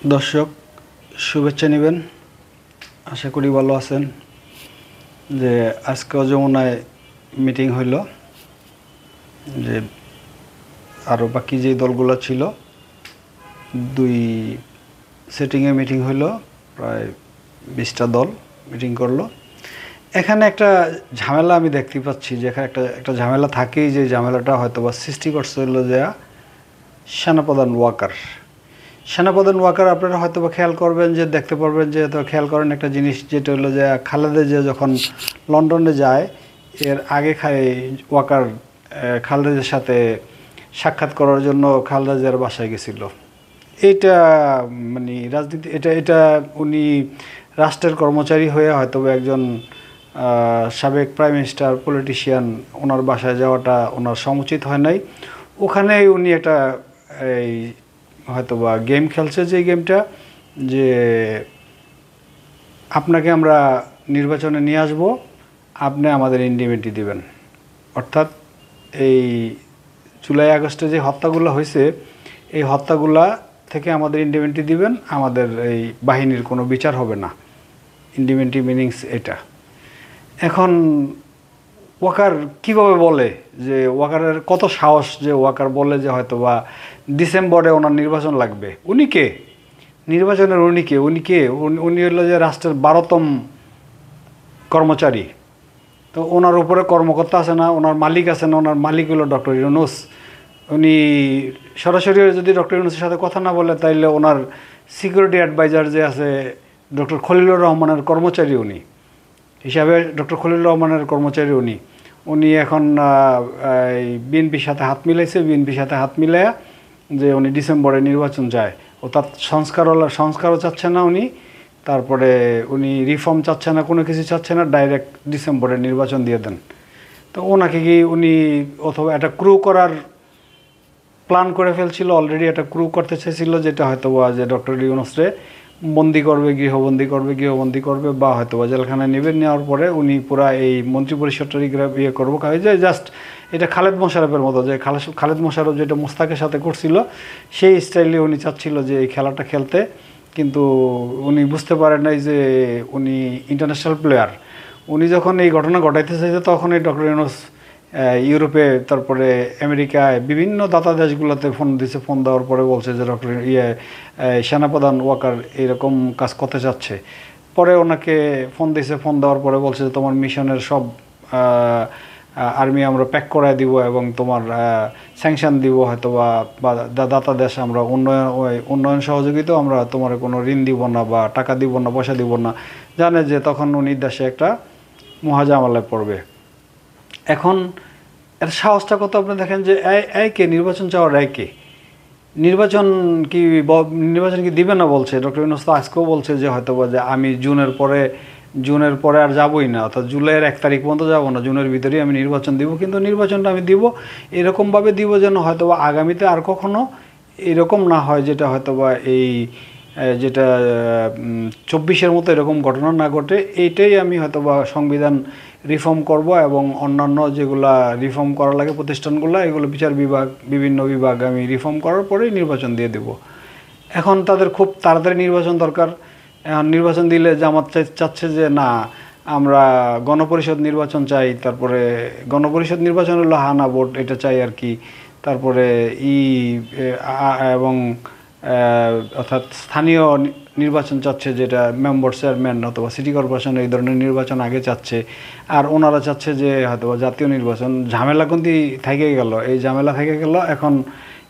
দর্শক শুভেচ্ছা নেবেন, আশা করি ভালো আছেন। যে আজকেও যমুনায় মিটিং হইল, যে আরও বাকি যে দলগুলো ছিল 2 সেটিংয়ে মিটিং হইল, প্রায় 20টা দল মিটিং করলো। এখানে একটা ঝামেলা আমি দেখতে পাচ্ছি, যে এখানে একটা ঝামেলা থাকেই, যে ঝামেলাটা হয়তো বা সৃষ্টি করছে হলো যে সেনাপ্রধান ওয়াকার। আপনারা হয়তো বা খেয়াল করবেন, যে দেখতে পারবেন, যে তো খেয়াল করেন একটা জিনিস, যেটা হলো যে খালেদা জিয়া যখন লন্ডনে যায়, এর আগে ওয়াকার খালেদা জিয়ার সাথে সাক্ষাৎ করার জন্য খালেদা জিয়ার বাসায় গেছিল। এইটা মানে রাজনীতি, এটা উনি রাষ্ট্রের কর্মচারী হয়ে হয়তো একজন সাবেক প্রাইম মিনিস্টার, পলিটিশিয়ান, ওনার বাসায় যাওয়াটা ওনার সমুচিত হয় নাই। ওখানে উনি একটা এই হয়তোবা গেম খেলছে, যে গেমটা, যে আপনাকে আমরা নির্বাচনে নিয়ে আসব, আপনি আমাদের ইন্ডিমেন্টি দিবেন। অর্থাৎ এই জুলাই আগস্টে যে হত্যাগুলো হয়েছে, এই হত্যাগুলা থেকে আমাদের ইন্ডিমেন্টি দিবেন, আমাদের এই বাহিনীর কোনো বিচার হবে না। ইন্ডিমেন্টি মিনিংস এটা। এখন ওয়াকার কিভাবে বলে, যে ওয়াকারের কত সাহস, যে ওয়াকার বলে যে হয়তোবা ডিসেম্বরে ওনার নির্বাচন লাগবে। উনি কে? নির্বাচনের উনি হলো যে রাষ্ট্রের 12তম কর্মচারী। তো ওনার উপরে কর্মকর্তা আছে না, ওনার মালিক আছে না, ওনার মালিক হলো ডক্টর ইউনূস। উনি সরাসরি যদি ডক্টর ইউনূসের সাথে কথা না বলে, তাইলে ওনার সিকিউরিটি অ্যাডভাইজার যে আছে ডক্টর খলিলুর রহমানের কর্মচারী, উনি হিসাবে ডক্টর খলিলুর রহমানের কর্মচারী উনি এখন বিএনপির সাথে হাত মিলাইয়া যে উনি ডিসেম্বরে নির্বাচন চায়। অর্থাৎ সংস্কারও চাচ্ছে না উনি, তারপরে উনি রিফর্ম চাচ্ছে না, কোনো কিছু চাচ্ছে না, ডাইরেক্ট ডিসেম্বরে নির্বাচন দিয়ে দেন। তো ওনাকে কি উনি অথবা একটা ক্রু করার প্ল্যান করে ফেলছিল, অলরেডি একটা ক্রু করতে চেয়েছিল, যেটা হয়তো যে ডক্টর ইউনূসরে বন্দি করবে, গৃহবন্দী করবে, বা হয়তো বা জেলখানায় নেওয়ার পরে উনি পুরা এই মন্ত্রী পরিষদটা ইয়ে করবো। যে জাস্ট এটা খালেদ মোশাররফের মতো, যে খালেদ মোশাররফ যেটা মোস্তাকের সাথে করছিল, সেই স্টাইলে উনি চাচ্ছিল যে এই খেলাটা খেলতে। কিন্তু উনি বুঝতে পারেন নাই যে উনি ইন্টারন্যাশনাল প্লেয়ার। উনি যখন এই ঘটনা ঘটাইতে চাইছে, তখন এই ডক্টর ইউনূস ইউরোপে, তারপরে আমেরিকায়, বিভিন্ন দাতা দেশগুলোতে ফোন দেওয়ার পরে বলছে যে ডক্টর সেনাপ্রধান ওয়াকার এরকম কাজ করতে চাচ্ছে। পরে ওনাকে ফোন দেওয়ার পরে বলছে যে তোমার মিশনের সব আর্মি আমরা প্যাক করায় দিব, এবং তোমার স্যাংশন দিব, হয়তো বা দাতা দেশ আমরা উন্নয়ন সহযোগিতাও আমরা তোমার কোনো ঋণ দিব না, বা টাকা দিব না, পয়সা দিব না। জানে যে তখন উনি দেশে একটা মহাজামালায় পড়বে। এখন এর সাহসটা কত আপনি দেখেন, যে কে নির্বাচন চাওয়ার নির্বাচন কি দিবে না বলছে ডক্টর ইউনূস। তো আজকেও বলছে যে হয়তো যে আমি জুনের পরে আর যাবই না, অর্থাৎ জুলাইয়ের 1 তারিখ পর্যন্ত যাবো না, জুনের ভিতরেই আমি নির্বাচন দিব। কিন্তু নির্বাচনটা আমি দিব এরকমভাবে দিব, যেন হয়তো আগামীতে আর কখনো এরকম না হয়, যেটা হয়তো যেটা 24-এর মতো এরকম ঘটনা না ঘটে। এইটাই আমি হয়তো সংবিধান রিফর্ম করব, এবং অন্যান্য যেগুলা রিফর্ম করা লাগে প্রতিষ্ঠানগুলো, এগুলো বিচার বিভাগ, বিভিন্ন বিভাগ আমি রিফর্ম করার পরেই নির্বাচন দিয়ে দেব। এখন তাদের খুব তাড়াতাড়ি নির্বাচন দরকার। এখন নির্বাচন দিলে জামাত চাচ্ছে যে না, আমরা গণপরিষদ নির্বাচন চাই, তারপরে গণপরিষদ নির্বাচন হলো হানা ভোট, এটা চাই আর কি। তারপরে এবং অর্থাৎ স্থানীয় নির্বাচন চাচ্ছে, যেটা মেম্বার, চেয়ারম্যান অথবা সিটি কর্পোরেশন, এই ধরনের নির্বাচন আগে চাচ্ছে। আর ওনারা চাচ্ছে যে হয়তো জাতীয় নির্বাচন। ঝামেলা কিন্তু এই ঝামেলা থেকে গেল। এখন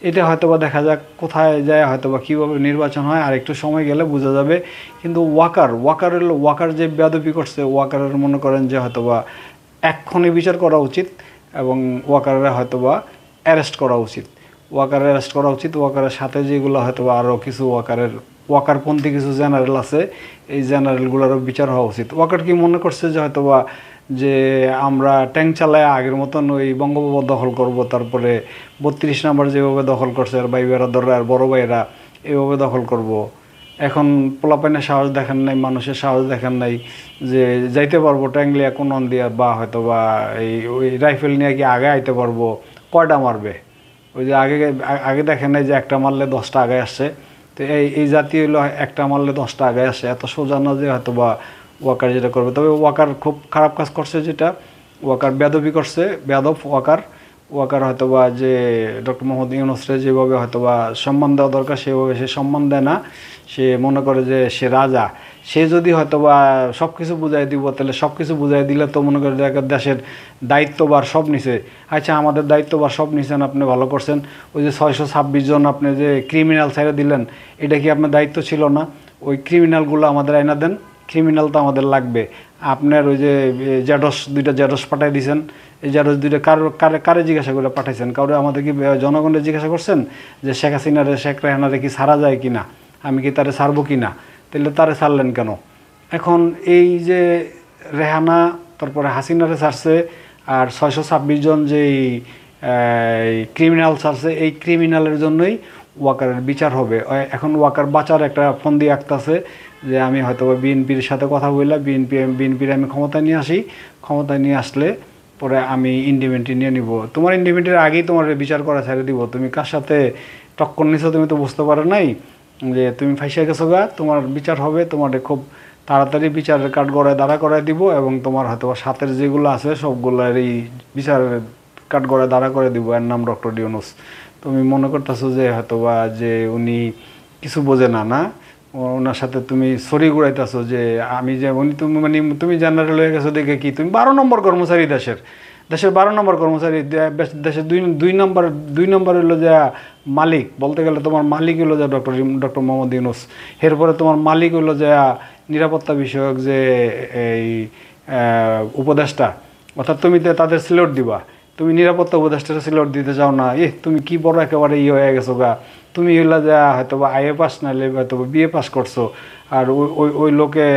এটা হয়তোবা দেখা যাক কোথায় যায়, হয়তোবা কীভাবে নির্বাচন হয়, আর একটু সময় গেলে বোঝা যাবে। কিন্তু ওয়াকার যে বেয়াদবি করছে, ওয়াকারের মনে করেন যে হয়তোবা এক্ষুনি বিচার করা উচিত, এবং ওয়াকারের হয়তোবা অ্যারেস্ট করা উচিত। ওয়াকারের সাথে যেগুলো হয়তোবা আরও কিছু ওয়াকারপন্থী কিছু জেনারেল আছে, এই জেনারেলগুলোরও বিচার হওয়া উচিত। ওয়াকার কি মনে করছে যে হয়তোবা যে আমরা ট্যাঙ্ক চালায় আগের মতন ওই বঙ্গভবন দখল করব, তারপরে 32 নম্বর যেভাবে দখল করছে, আর ভাই বেরাদররা আর বড় ভাইয়েরা এইভাবে দখল করব। এখন পোলাপাইনের সাহস দেখেন নাই, মানুষের সাহস দেখেন নাই, যে যাইতে পারবো ট্যাঙ্ক লিয়া কোন দিয়া, বা হয়তো বা ওই রাইফেল নিয়ে কি আগে আইতে পারবো, কয়টা মারবে। ওই যে আগে দেখেন নাই যে একটা মারলে 10টা আগে আসছে। তো এই জাতীয় হলো একটা মারলে 10টা আগে আসে, এত সোজা না যে হয়তো বা ওয়াকার যেটা করবে। তবে ওয়াকার খুব খারাপ কাজ করছে, যেটা ওয়াকার বেয়াদবি করছে, বেয়াদব ওয়াকার হয়তো বা যে ডক্টর মোহাম্মদ ইউনূসকে যেভাবে হয়তো বা সম্মান দেওয়া দরকার সেভাবে সে সম্মান দেয় না। সে মনে করে যে সে রাজা, সে যদি হয়তো বা সব কিছু বুঝাই দিব, তাহলে সব কিছু বুঝাই দিলে তো মনে করে যে দেশের দায়িত্বভার সব নিছে। আচ্ছা, আমাদের দায়িত্বভার সব নিছেন, আপনি ভালো করছেন। ওই যে 626 জন আপনি যে ক্রিমিনাল ছেড়ে দিলেন, এটা কি আপনার দায়িত্ব ছিল না? ওই ক্রিমিনালগুলো আমাদের আইনা দেন, ক্রিমিনাল তো আমাদের লাগবে। আপনার ওই যে দুইটা জ্যাডস পাঠাই দিয়েছেন, এই জ্যাডস দুইটা কারে জিজ্ঞাসা করে পাঠাইছেন? কারো আমাদের কি জনগণের জিজ্ঞাসা করছেন যে শেখ হাসিনারে, শেখ রেহানারে কি ছাড়া যায় কি না, আমি কি তারে ছাড়বো কি না? তাহলে তারে ছাড়লেন কেন? এখন এই যে রেহানা তারপরে হাসিনারে ছাড়ছে, আর 626 জন যেই ক্রিমিনাল ছাড়ছে, এই ক্রিমিনালের জন্যই ওয়াকারের বিচার হবে। এখন ওয়াকার বাঁচার একটা ফন্দি আঁকতেছে যে আমি হয়তো বিএনপির সাথে কথা বললাম, বিএনপির আমি ক্ষমতায় নিয়ে আসি, ক্ষমতায় নিয়ে আসলে পরে আমি ইন্ডিপেন্ডেন্ট নিয়ে নিব। তোমার ইন্ডিপেন্ডেন্টের আগেই তোমার বিচার করা ছেড়ে দিব। তুমি কার সাথে টক্কর নিছো তুমি তো বুঝতে পারো নাই যে তুমি ফাইসা গেছো গা। তোমার বিচার হবে, তোমার খুব তাড়াতাড়ি বিচারের কাঠ গড়ায় দাঁড়া করায় দিব, এবং তোমার হয়তো সাথের যেগুলো আছে সবগুলোর এই বিচারের কাঠ গড়ায় দাঁড়া করে দিব। এর নাম ডক্টর ইউনূস। তুমি মনে করতেছো যে হয়তোবা যে উনি কিছু বোঝে না, না ওনার সাথে তুমি সরি ঘুরাইতেছো যে আমি যে উনি, তুমি মানে তুমি জেনারেল হয়ে গেছো দেখে কি তুমি 12 নম্বর কর্মচারী, দেশের 12 নম্বর কর্মচারী, দেশের দুই নম্বর হলো যে মালিক। বলতে গেলে তোমার মালিক হলো যে ডক্টর মোহাম্মদ ইউনূস। এরপরে তোমার মালিক হলো যে নিরাপত্তা বিষয়ক যে এই উপদেষ্টা, অর্থাৎ তুমি তাদের সিলেট দিবা। তুমি নিরাপত্তা উপদেষ্টাটা সিলেট দিতে চাও না? তুমি কি বড় একেবারে হয়ে গেছো গা। তুমি হইলা যা হয়তো বা আইএ পাস নাইলে হয়তো বিএ পাস করছো, আর ওই লোকে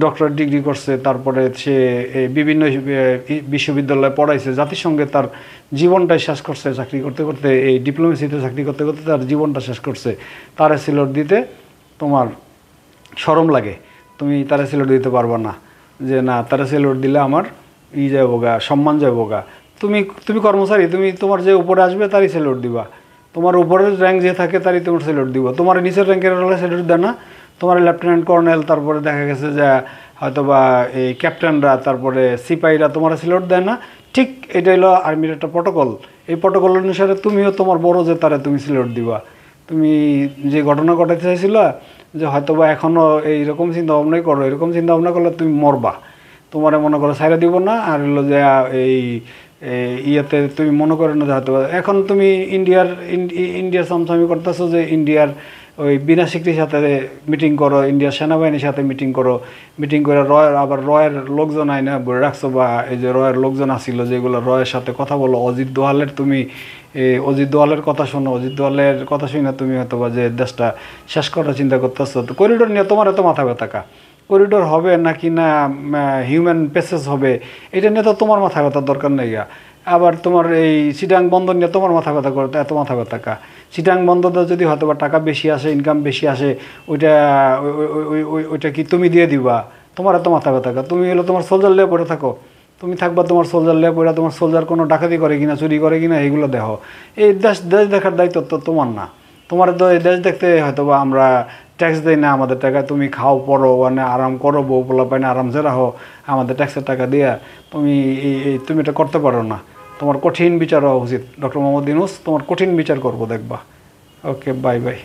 ডক্টরেট ডিগ্রি করছে, তারপরে সে বিভিন্ন বিশ্ববিদ্যালয়ে পড়াইছে, জাতিসংঘে তার জীবনটাই শেষ করছে চাকরি করতে করতে, এই ডিপ্লোমেসিতে চাকরি করতে করতে তার জীবনটা শেষ করছে। তারে সিলেট দিতে তোমার শরম লাগে, তুমি তারে সিলেট দিতে পারবা না, যে না তারে সিলেট দিলে আমার যাবো গা, সম্মান যাবো গা। তুমি কর্মচারী, তুমি তোমার যে উপরে আসবে তারই স্যালুট দিবা। তোমার উপরের র্যাঙ্ক যে থাকে তারই তোমার স্যালুট দিব। তোমার নিচের র্যাঙ্কের স্যালুট দেয় না। তোমার লেফটেন্যান্ট কর্নেল, তারপরে দেখা গেছে যে হয়তো বা এই ক্যাপ্টেনরা, তারপরে সিপাহীরা তোমার স্যালুট দেয় না। ঠিক এটা হলো আর্মির একটা প্রটোকল। এই প্রটোকল অনুসারে তুমিও তোমার বড় যে তারা তুমি স্যালুট দিবা। তুমি যে ঘটনা ঘটাতে চাইছিল যে হয়তো বা এখনও এইরকম চিন্তা ভাবনাই করো, এরকম চিন্তা ভাবনা করলে তুমি মরবা। তোমার মনে করো ছাইরা দিব না। আর হলো যে এই ইয়েতে তুমি মনে করো না যে হয়তো এখন তুমি ইন্ডিয়ার সামসামি করতেছো যে ইন্ডিয়ার ওই বিনা স্বীকৃতির সাথে মিটিং করো, ইন্ডিয়ার সেনাবাহিনীর সাথে মিটিং করো, মিটিং করে রয়ের লোকজন আইনা বলে রাখছো, বা এই যে রয়ের লোকজন আসিল যেগুলো রয়ের সাথে কথা বলো। অজিত দোয়ালের তুমি অজিত দোয়ালের কথা শোনো, অজিত দোয়ালের কথা শুনে তুমি হয়তো বা যে দেশটা শেষ করার চিন্তা করতেছো। তো করিডোর নিয়ে তোমার এত মাথা ব্যথা, করিডোর হবে নাকি না হিউম্যান পেসেস হবে এটা নিয়ে তো তোমার মাথা ব্যথার দরকার নেই। আবার তোমার এই চিটাং বন্দর নিয়ে তোমার মাথা ব্যথা করতে এত মাথা ব্যথা চিটাং বন্দরটা যদি হয়তো বা টাকা বেশি আসে, ইনকাম বেশি আসে, ওইটা কি তুমি দিয়ে দিবা? তোমার এত মাথা ব্যথা তুমি হলো তোমার সোলজার লিয়ে পড়ে থাকো। তুমি থাকবা তোমার সোলজার লিয়ে পড়ে, তোমার সোলজার কোনো ডাকাতি করে কিনা, চুরি করে কিনা, এইগুলো দেখো। এই দেশ দেখার দায়িত্ব তো তোমার না। তোমার তো এই দেশ দেখতে হয়তো বা আমরা ট্যাক্স দেয় না আমাদের টাকা, তুমি খাও পড়ো মানে আরাম করো, বউ পোলা পাই না আরামসে রাখো, আমাদের ট্যাক্সের টাকা দিয়া তুমি তুমি এটা করতে পারো না। তোমার কঠিন বিচার হওয়া উচিত। ডক্টর মোহাম্মদ ইউনূস তোমার কঠিন বিচার করবো, দেখবা। ওকে, বাই বাই।